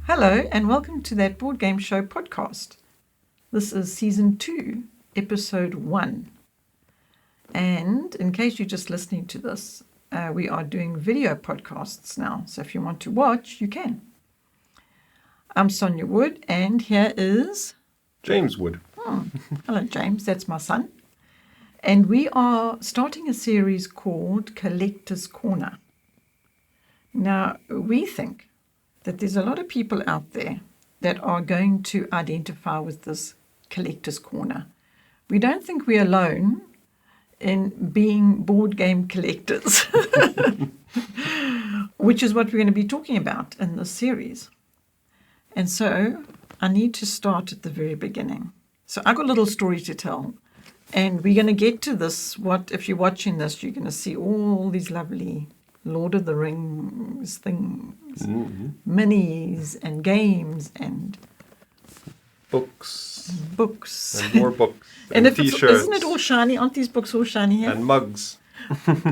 Hello and welcome to that Board Game Show podcast. This is Season 2, Episode 1. And in case you're just listening to this, we are doing video podcasts now. So if you want to watch, you can. I'm Sonja Wood and here is... James Wood. Hello James, that's my son. And we are starting a series called Collector's Corner. Now, we think that there's a lot of people out there that are going to identify with this collector's corner. We don't think we're alone in being board game collectors, which is what we're going to be talking about in this series. And so I need to start at the very beginning. So I've got a little story to tell, and we're going to get to this. If you're watching this, you're going to see all these lovely Lord of the Rings things, minis and games and books and more books and if t-shirts. Isn't it all shiny? Aren't these books all shiny here? And mugs.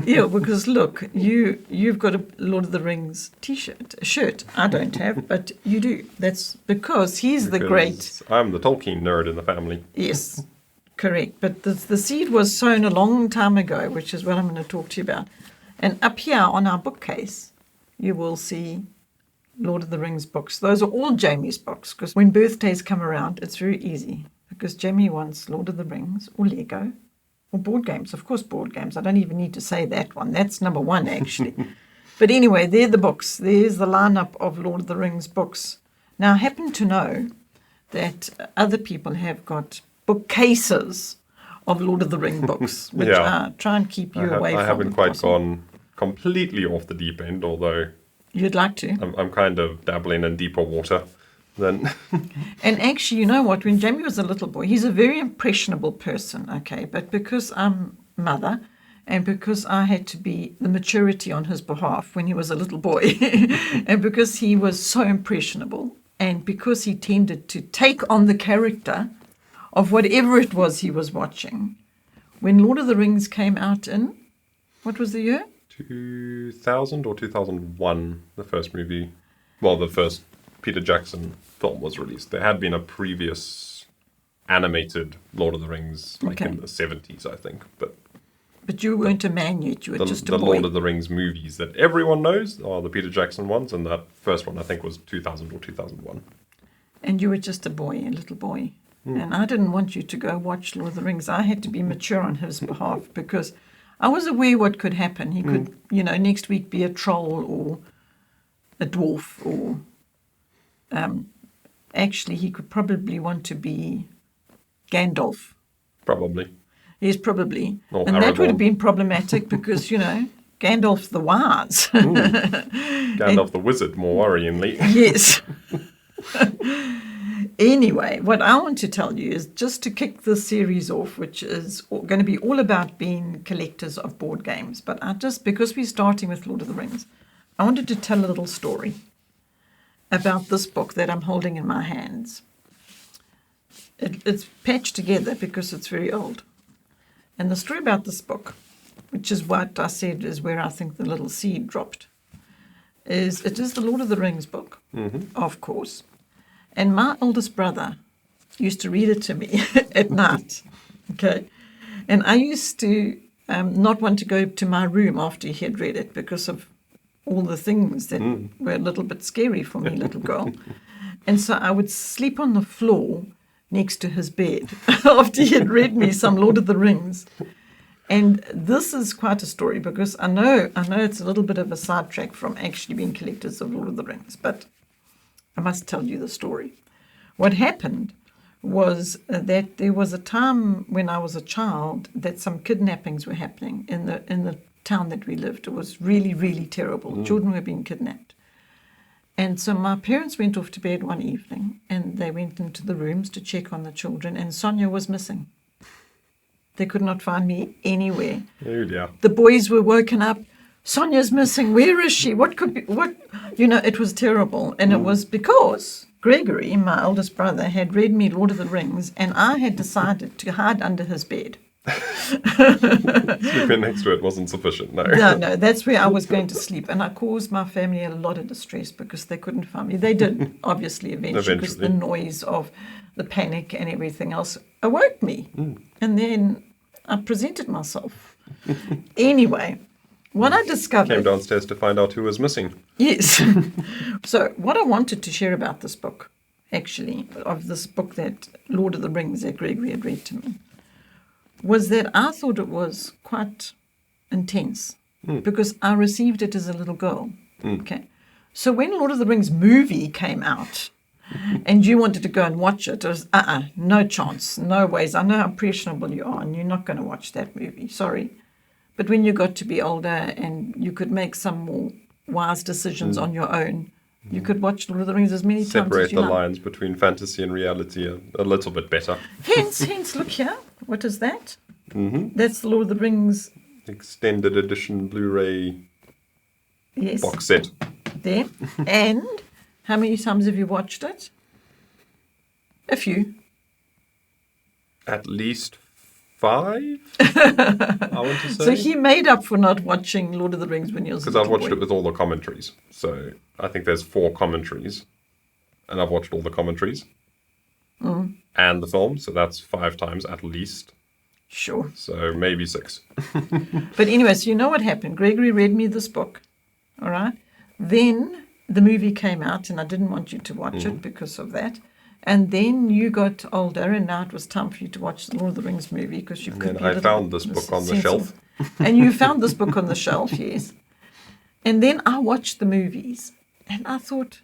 Yeah, because look, you've got a Lord of the Rings shirt. I don't have, but you do. That's because he's the great... I'm the Tolkien nerd in the family. Yes, correct. But the seed was sown a long time ago, which is what I'm going to talk to you about. And up here on our bookcase, you will see Lord of the Rings books. Those are all Jamie's books, because when birthdays come around, it's very easy, because Jamie wants Lord of the Rings or Lego or board games. Of course, board games. I don't even need to say that one. That's number one, actually. But anyway, they're the books. There's the lineup of Lord of the Rings books. Now, I happen to know that other people have got bookcases of Lord of the Rings books, which I try and keep you away from. I haven't quite gone completely off the deep end, although you'd like to. I'm kind of dabbling in deeper water then. And actually, you know what, when Jamie was a little boy, he's a very impressionable person, okay, but because I'm mother and because I had to be the maturity on his behalf when he was a little boy and because he was so impressionable and because he tended to take on the character of whatever it was he was watching, when Lord of the Rings came out in, what was the year? 2000 or 2001, the first movie. Well, the first Peter Jackson film was released. There had been a previous animated Lord of the Rings, in the 70s, I think. But you weren't a man yet, you were just a boy. The Lord of the Rings movies that everyone knows are the Peter Jackson ones, and that first one, I think, was 2000 or 2001. And you were just a boy, a little boy. And I didn't want you to go watch Lord of the Rings. I had to be mature on his behalf because I was aware what could happen. He could, next week be a troll or a dwarf or actually he could probably want to be Gandalf. Probably. Yes, probably. Or and Aragorn. That would have been problematic because, Gandalf the wise. Gandalf the wizard, more worryingly. Yes. Anyway, what I want to tell you is just to kick this series off, which is going to be all about being collectors of board games. But because we're starting with Lord of the Rings, I wanted to tell a little story about this book that I'm holding in my hands. It's patched together because it's very old. And the story about this book, which is what I said is where I think the little seed dropped, it is the Lord of the Rings book, of course. And my oldest brother used to read it to me at night, okay? And I used to not want to go to my room after he had read it because of all the things that were a little bit scary for me, little girl. And so I would sleep on the floor next to his bed after he had read me some Lord of the Rings. And this is quite a story because I know it's a little bit of a sidetrack from actually being collectors of Lord of the Rings, but I must tell you the story. What happened was that there was a time when I was a child that some kidnappings were happening in the town that we lived. It was really, really terrible. Children were being kidnapped. And so my parents went off to bed one evening and they went into the rooms to check on the children, and Sonja was missing. They could not find me anywhere. Oh dear. The boys were woken up. Sonja's missing. Where is she? It was terrible. And it was because Gregory, my eldest brother, had read me Lord of the Rings, and I had decided to hide under his bed. Sleeping next to it wasn't sufficient, no. No, that's where I was going to sleep. And I caused my family a lot of distress because they couldn't find me. They did, obviously, eventually, because the noise of the panic and everything else awoke me. And then I presented myself. Anyway, what I discovered... Came downstairs to find out who was missing. Yes. So what I wanted to share about this book, actually, of this book that Lord of the Rings that Gregory had read to me, was that I thought it was quite intense because I received it as a little girl. Okay. So when Lord of the Rings movie came out and you wanted to go and watch it, it was, no chance, no ways. I know how impressionable you are and you're not going to watch that movie. Sorry. But when you got to be older and you could make some more wise decisions on your own, you could watch Lord of the Rings as many times as you Separate the like. lines between fantasy and reality a little bit better. Hence, look here. What is that? That's the Lord of the Rings. Extended edition Blu-ray Yes. box set. There. And how many times have you watched it? A few. At least 5, I want to say. So he made up for not watching Lord of the Rings when he was a Because I've little watched boy. it with all the commentaries. So I think there's 4 commentaries. And I've watched all the commentaries. And the film. So that's 5 times at least. Sure. So maybe 6. But anyway, so you know what happened. Gregory read me this book. All right. Then the movie came out and I didn't want you to watch it because of that. And then you got older and now it was time for you to watch the Lord of the Rings movie because you could And be a I little found bit this book on the sensitive. shelf. And you found this book on the shelf, yes. And then I watched the movies and I thought,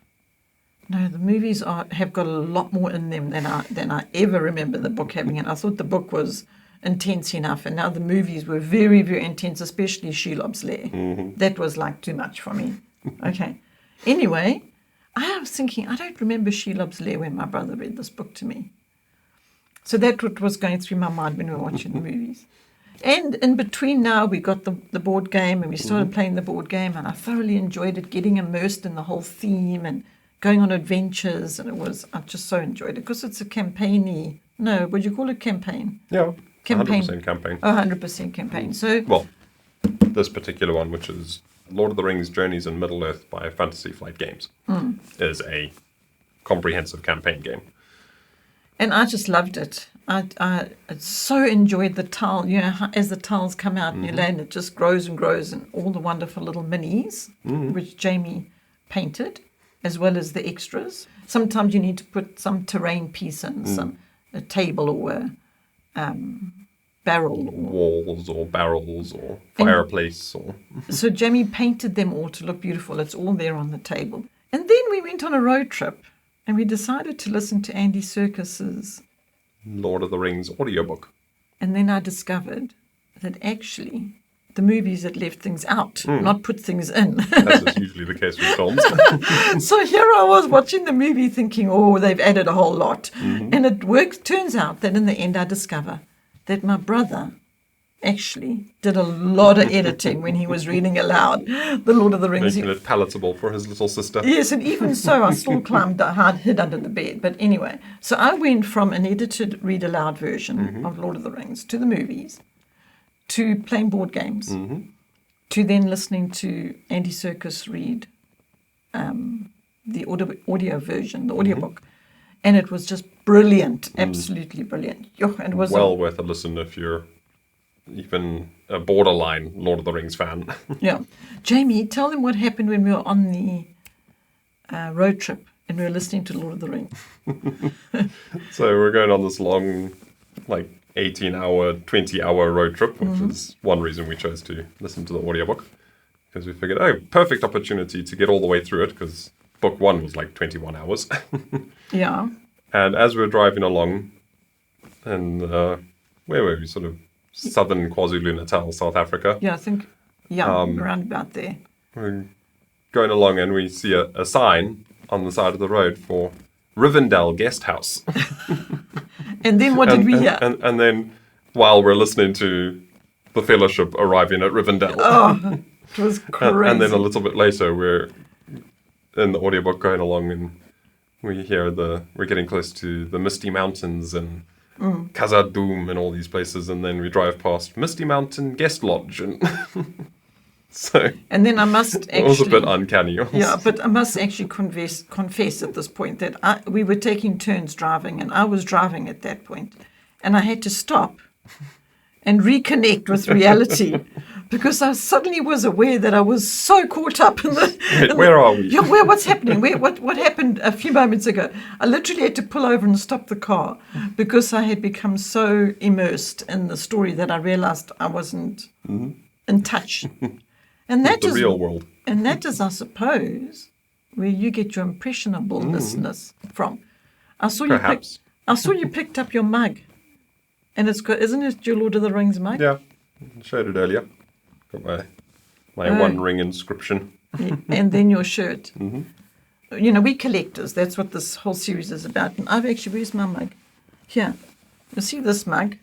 no, the movies have got a lot more in them than I ever remember the book having. And I thought the book was intense enough. And now the movies were very, very intense, especially Shelob's Lair. That was like too much for me. Okay. Anyway, I was thinking, I don't remember Shelob's Lair when my brother read this book to me. So that's what was going through my mind when we were watching the movies. And in between now, we got the board game and we started playing the board game and I thoroughly enjoyed it, getting immersed in the whole theme and going on adventures. And I just so enjoyed it because it's a campaign-y. No, would you call it campaign? Yeah. Campaign. 100% campaign. Oh, 100% campaign. So, Well, this particular one, which is Lord of the Rings Journeys in Middle-earth by Fantasy Flight Games, is a comprehensive campaign game. and I just loved it. I so enjoyed the tile. You know, as the tiles come out and you land, it just grows and grows, and all the wonderful little minis, which Jamie painted, as well as the extras. Sometimes you need to put some terrain piece in, a table or a barrel. Walls or barrels or fireplace. So Jamie painted them all to look beautiful. It's all there on the table. And then we went on a road trip and we decided to listen to Andy Serkis's. Lord of the Rings audiobook. And then I discovered that actually the movies had left things out, not put things in. As is usually the case with films. So here I was watching the movie thinking, oh, they've added a whole lot. And it works. Turns out that in the end I discover that my brother actually did a lot of editing when he was reading aloud The Lord of the Rings. Making it palatable for his little sister. Yes, and even so, I still hid under the bed. But anyway, so I went from an edited read aloud version of Lord of the Rings to the movies, to playing board games, to then listening to Andy Serkis read the audio version, the audiobook. And it was just brilliant, absolutely brilliant. And it was Well worth a listen if you're even a borderline Lord of the Rings fan. Yeah. Jamie, tell them what happened when we were on the road trip and we were listening to Lord of the Rings. So we're going on this long, 18-hour, 20-hour road trip, which is one reason we chose to listen to the audiobook. Because we figured, perfect opportunity to get all the way through it, because book 1 was 21 hours. Yeah. And as we were driving along, and where were we? Sort of southern KwaZulu-Natal, South Africa. Yeah, I think, around about there. We're going along and we see a sign on the side of the road for Rivendell Guest House. And then what did we hear? And then while we're listening to the Fellowship arriving at Rivendell. Oh, it was crazy. And then a little bit later, we're in the audiobook going along and we hear we're getting close to the Misty Mountains and Khazad-dûm and all these places, and then we drive past Misty Mountain Guest Lodge, and so And then I must actually... it was a bit uncanny. Yeah, but I must actually confess at this point that we were taking turns driving, and I was driving at that point, and I had to stop and reconnect with reality because I suddenly was aware that I was so caught up in the... Where are we? Yeah, what's happening? What happened a few moments ago? I literally had to pull over and stop the car because I had become so immersed in the story that I realized I wasn't in touch. And that the is real world. And that is, I suppose, where you get your impressionableness from. I saw you picked up your mug, and it's got, isn't it your Lord of the Rings mug? Yeah, I showed it earlier. Got my one ring inscription. Yeah, and then your shirt. You know, we collectors. That's what this whole series is about. And where's my mug? Here. You see this mug?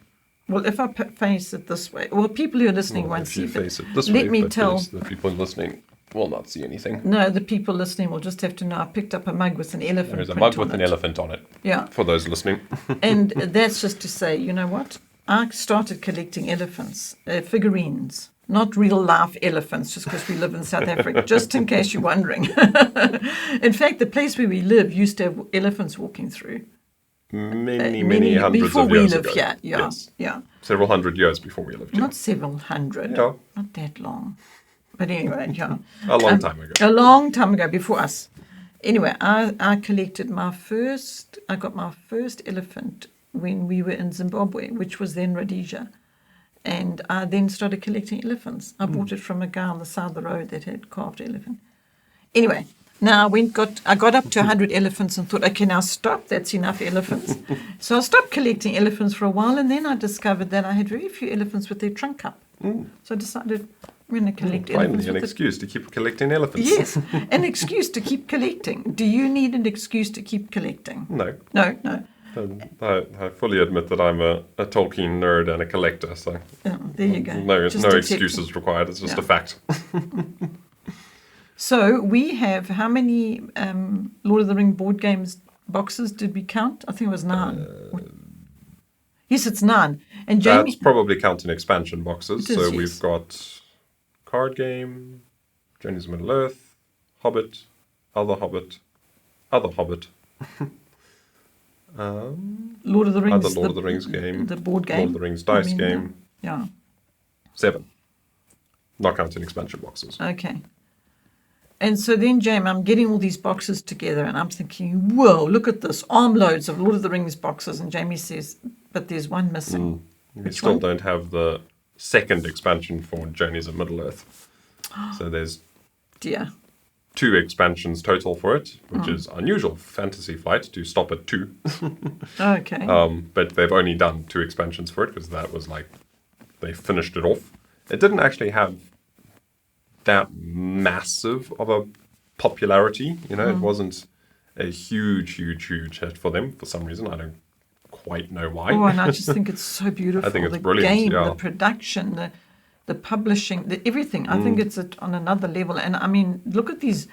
Well, if I face it this way, well, people who are listening won't see it. Face it this let way, me but tell. yes, the people listening will not see anything. No, the people listening will just have to know I picked up a mug with an elephant. There is a print mug on with an it. elephant on it. Yeah. For those listening. And that's just to say, you know what? I started collecting elephants, figurines, not real life elephants, just because we live in South Africa, just in case you're wondering. In fact, the place where we live used to have elephants walking through. Many hundreds before of we years lived ago. here. Yeah, Yes. yeah. Several hundred years before we lived here. Not several hundred. Yeah. Not that long. But anyway, yeah. A long time ago. A long time ago, before us. Anyway, I collected I got my first elephant when we were in Zimbabwe, which was then Rhodesia. And I then started collecting elephants. I bought it from a guy on the side of the road that had carved elephant. Anyway, now I got up to 100 elephants and thought, okay, now stop. That's enough elephants. So I stopped collecting elephants for a while, and then I discovered that I had very few elephants with their trunk up. So I decided I'm going to collect elephants. Finally, an excuse to keep collecting elephants. Yes, an excuse to keep collecting. Do you need an excuse to keep collecting? No. No. I fully admit that I'm a Tolkien nerd and a collector, so Oh, there you go. no Just accept excuses it. required. It's just Yeah. a fact. So we have how many Lord of the Ring board games boxes did we count? I think it was 9. Yes, it's 9. And Jamie, That's probably counting expansion boxes. It is, So yes. we've got card game, Journeys of Middle Earth, Hobbit, Other Hobbit, Lord of the Rings, other Lord of the Rings game, the board game, Lord of the Rings dice I mean, game, Yeah. 7. Not counting expansion boxes. Okay. And so then, Jamie, I'm getting all these boxes together, and I'm thinking, whoa, look at this, armloads of Lord of the Rings boxes. And Jamie says, but there's one missing. We still don't have the second expansion for Journeys of Middle Earth. So there's Dear. 2 expansions total for it, which is unusual for Fantasy Flight to stop at 2. Okay. But they've only done 2 expansions for it because that was like they finished it off. It didn't actually have that massive of a popularity, you know. It wasn't a huge hit for them for some reason. I don't quite know why. Oh, and I just think it's so beautiful. I think it's the brilliant, game, yeah. the production, the publishing, everything. I think it's on another level. And I mean, look at these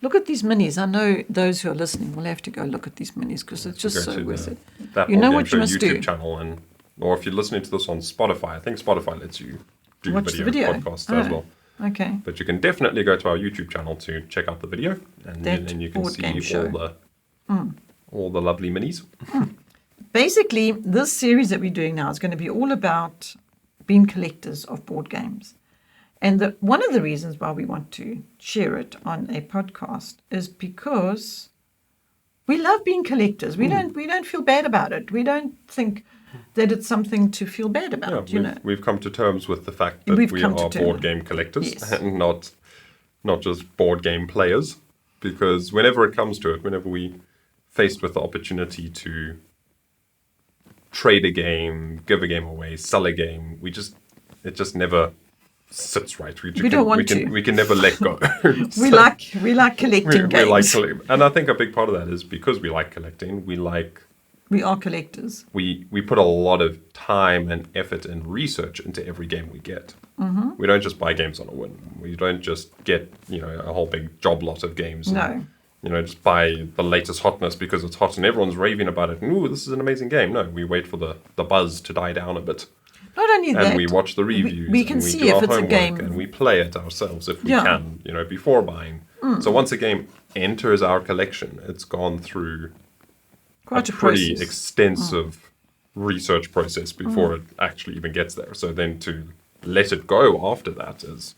minis. I know those who are listening will have to go look at these minis because it's just Go so to worth it. That You know Board what Game you Show must YouTube do? channel, or if you're listening to this on Spotify, I think Spotify lets you do Watch the video. podcasts Oh. as well. Okay. But you can definitely go to our YouTube channel to check out the video, and then you can Board Game see Show. all the lovely minis. Basically, this series that we're doing now is going to be all about being collectors of board games. And one of the reasons why we want to share it on a podcast is because we love being collectors. We don't feel bad about it. We don't think that it's something to feel bad about. We've come to terms with the fact that We've we come to are terms. board game collectors Yes. and not just board game players. Because whenever it comes to it, whenever we faced with the opportunity to trade a game, give a game away, sell a game, it just never sits right. We don't want to. We can never let go. We like collecting games. And I think a big part of that is because we like collecting. We are collectors. We put a lot of time and effort and research into every game we get. Mm-hmm. We don't just buy games on a whim. We don't just get a whole big job lot of games. No. just buy the latest hotness because it's hot and everyone's raving about it. And, ooh, this is an amazing game. No, we wait for the buzz to die down a bit. Not only that, and we watch the reviews. We can and we see do if our it's a homework, game. and we play it ourselves if we Yeah. can, before buying. So once a game enters our collection, it's gone through Quite a pretty process. extensive research process before it actually even gets there. So then to let it go after that is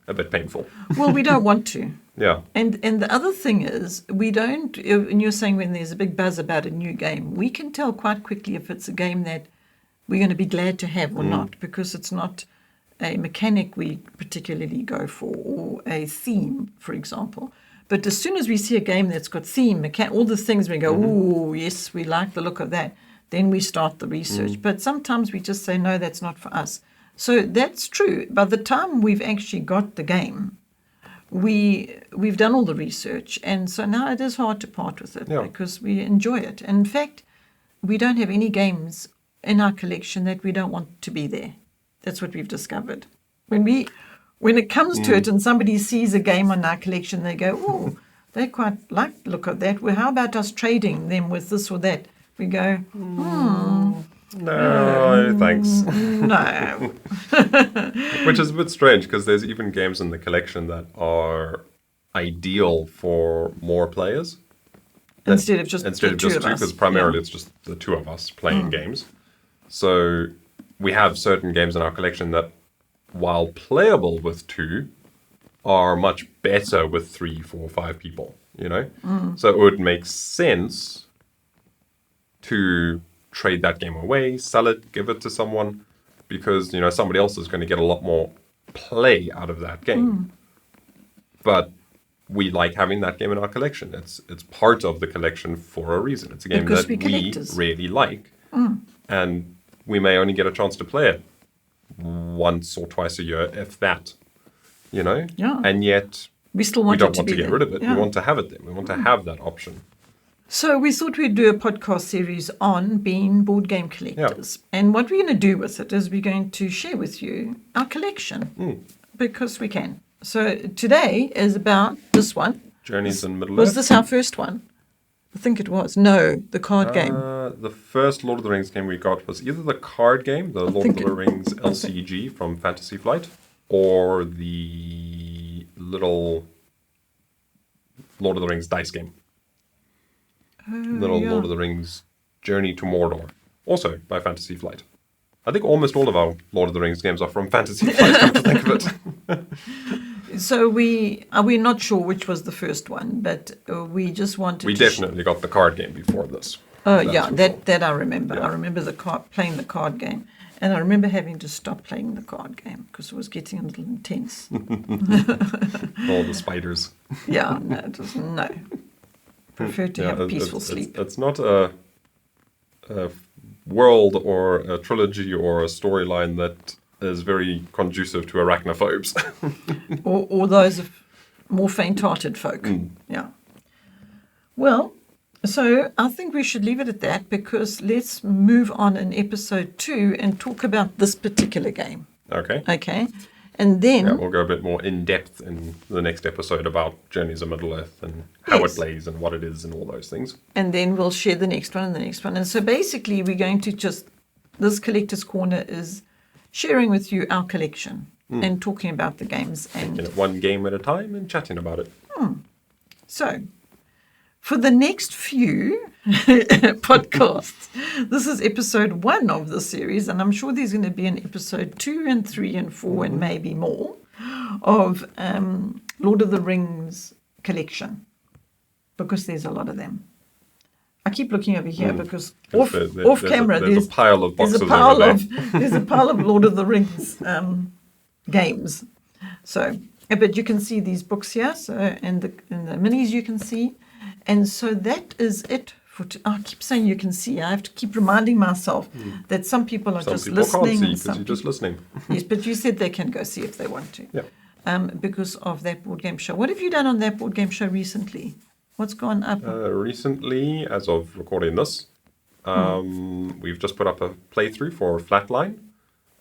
a bit painful. Well, we don't want to. Yeah. And the other thing is, we don't, and you're saying when there's a big buzz about a new game, we can tell quite quickly if it's a game that we're going to be glad to have or not, because it's not a mechanic we particularly go for, or a theme, for example. But as soon as we see a game that's got theme, all the things we go, oh, yes, we like the look of that, then we start the research. But sometimes we just say, no, that's not for us. So that's true. By the time we've actually got the game, we've done all the research, and so now it is hard to part with it because we enjoy it. And in fact, we don't have any games in our collection that we don't want to be there. That's what we've discovered. When it comes to it and somebody sees a game on our collection, they go, oh, they quite like the look of that. Well, how about us trading them with this or that? We go, no, thanks. No. Which is a bit strange because there's even games in the collection that are ideal for more players. Instead of just two, because primarily it's just the two of us playing games. So we have certain games in our collection that, while playable with two, are much better with 3, 4, 5 people, So it would make sense to trade that game away, sell it, give it to someone, because, somebody else is going to get a lot more play out of that game. But we like having that game in our collection. It's part of the collection for a reason. It's a game because that we really like, and we may only get a chance to play it once or twice a year, if that, Yeah. And yet we still we want don't it to want be to get there. rid of it. Yeah. We want to have it there. We want to have that option. So we thought we'd do a podcast series on being board game collectors. And what we're going to do with it is we're going to share with you our collection because we can. So today is about this one. Journeys in Middle-earth. Was this our first one? I think it was. No, the card game. The first Lord of the Rings game we got was either the card game, the Lord of the Rings LCG from Fantasy Flight, or the little Lord of the Rings dice game. Lord of the Rings Journey to Mordor, also by Fantasy Flight. I think almost all of our Lord of the Rings games are from Fantasy Flight, come to think of it. So we're not sure which was the first one, but we just wanted We to... definitely got the card game before this. Oh, yeah, that I remember. Yeah. I remember playing the card game. And I remember having to stop playing the card game because it was getting a little intense. All the spiders. Yeah, no, it was no. Prefer to have a peaceful sleep. It's not a world or a trilogy or a storyline that is very conducive to arachnophobes. or those of more faint-hearted folk. Yeah. Well, so I think we should leave it at that because let's move on in episode 2 and talk about this particular game. Okay. Okay. And then... Yeah, we'll go a bit more in-depth in the next episode about Journeys of Middle-earth and how it plays and what it is and all those things. And then we'll share the next one and the next one. And so basically we're going to this Collector's Corner is sharing with you our collection and talking about the games. And Taking it one game at a time and chatting about it. So, for the next few podcasts, this is episode 1 of the series, and I'm sure there's going to be an episode 2 and 3 and 4 and maybe more of Lord of the Rings collection, because there's a lot of them. I keep looking over here because off camera there's a pile of boxes there's a pile of Lord of the Rings games. So, but you can see these books here, and the minis you can see. And so that is it for I keep saying you can see. I have to keep reminding myself that some people are just listening. Can't see because you're just listening. Yes, but you said they can go see if they want to. Yeah. Because of that board game show. What have you done on that board game show recently? What's gone up? Recently, as of recording this, we've just put up a playthrough for Flatline,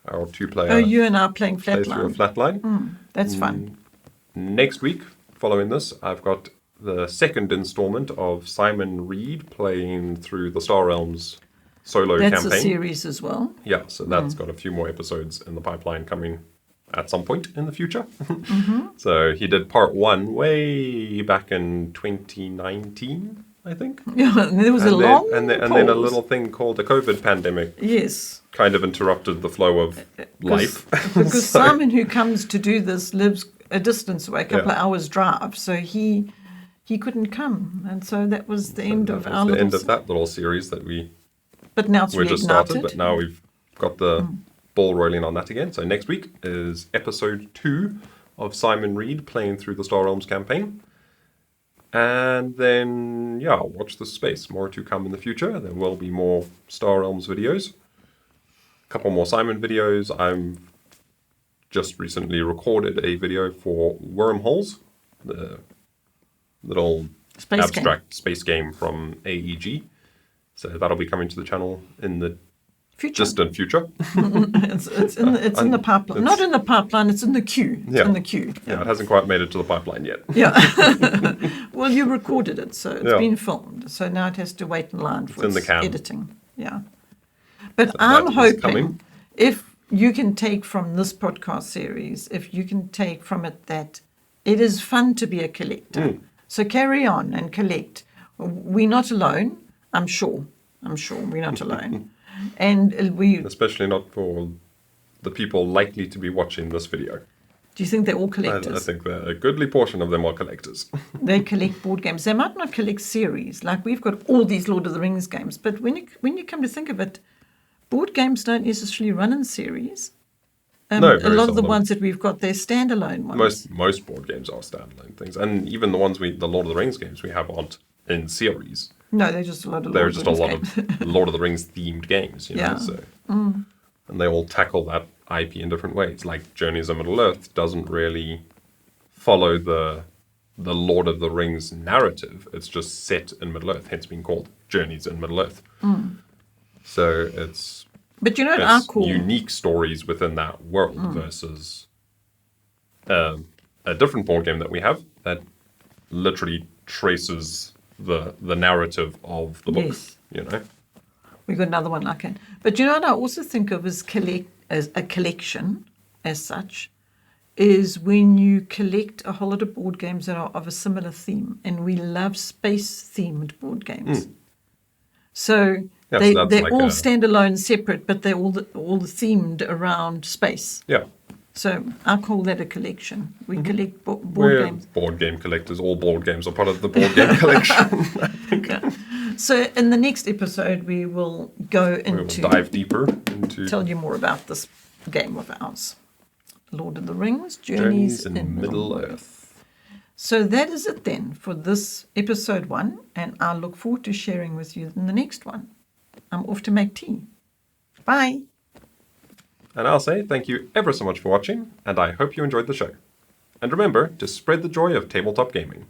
our 2-player. Oh, you and I are playing playthrough Flatline. of Flatline. That's fun. Next week, following this, I've got the second installment of Simon Reed playing through the Star Realms solo That's campaign. a series as well. Yeah, so that's got a few more episodes in the pipeline coming at some point in the future. So he did part 1 way back in 2019, I think. Yeah, and there was a long and then a pause. little thing called the COVID pandemic Yes. kind of interrupted the flow of life. Because So- Simon, who comes to do this, lives a distance away, a couple of hours drive, so he couldn't come, and so that was the end of that our was the little. end of that little series that But now it's we just started, reignited. but now we've got the ball rolling on that again. So next week is episode 2 of Simon Reed playing through the Star Realms campaign. And then, yeah, watch this space. More to come in the future. There will be more Star Realms videos. A couple more Simon videos. I'm just recently recorded a video for Wormholes, the little Space abstract space game from AEG. So that'll be coming to the channel in the Future. distant future. It's in the pipeline. Not in the pipeline. It's in the queue. It's in the queue. Yeah, it hasn't quite made it to the pipeline yet. Yeah. Well, you recorded it, so it's Yeah. been filmed. So now it has to wait in line for in the its can. editing. Yeah. But that I'm is hoping coming. if you can take from this podcast series, if you can take from it that it is fun to be a collector. So carry on and collect. We're not alone, I'm sure. We're not alone. And we, Especially not for the people likely to be watching this video. do you think they're all I collectors? think that a goodly portion of them are collectors. They collect board games. They might not collect series. Like we've got all these Lord of the Rings games, but when you come to think of it, board games don't necessarily run in series. No, a very lot of the seldom. ones that we've got, they're standalone ones. Most board games are standalone things, and even the ones the Lord of the Rings games we have aren't in series. No, they're just a lot of They're Lord just of a the lot Rings of Lord of the Rings themed games, you know. Yeah. So, and they all tackle that IP in different ways. Like Journeys of Middle Earth doesn't really follow the Lord of the Rings narrative. It's just set in Middle Earth, hence being called Journeys in Middle Earth. So it's But you know what I it's call unique stories within that world versus a different board game that we have that literally traces the narrative of the book. Yes. You know, We've got another one like it. But you know what I also think of as a collection as such is when you collect a whole lot of board games that are of a similar theme. And we love space-themed board games. So Yeah, they're so that's like all a- standalone, separate, but they're all themed around space. yeah. So I call that a collection. We collect board We're games. board game collectors. All board games are part of the board game collection. Yeah. So in the next episode, we will go We will into dive deeper into tell you more about this game of ours. Lord of the Rings, Journeys Journeys in Middle Earth. So that is it then for this episode 1, and I look forward to sharing with you in the next one. I'm off to make tea. Bye. And I'll say thank you ever so much for watching, and I hope you enjoyed the show. And remember to spread the joy of tabletop gaming.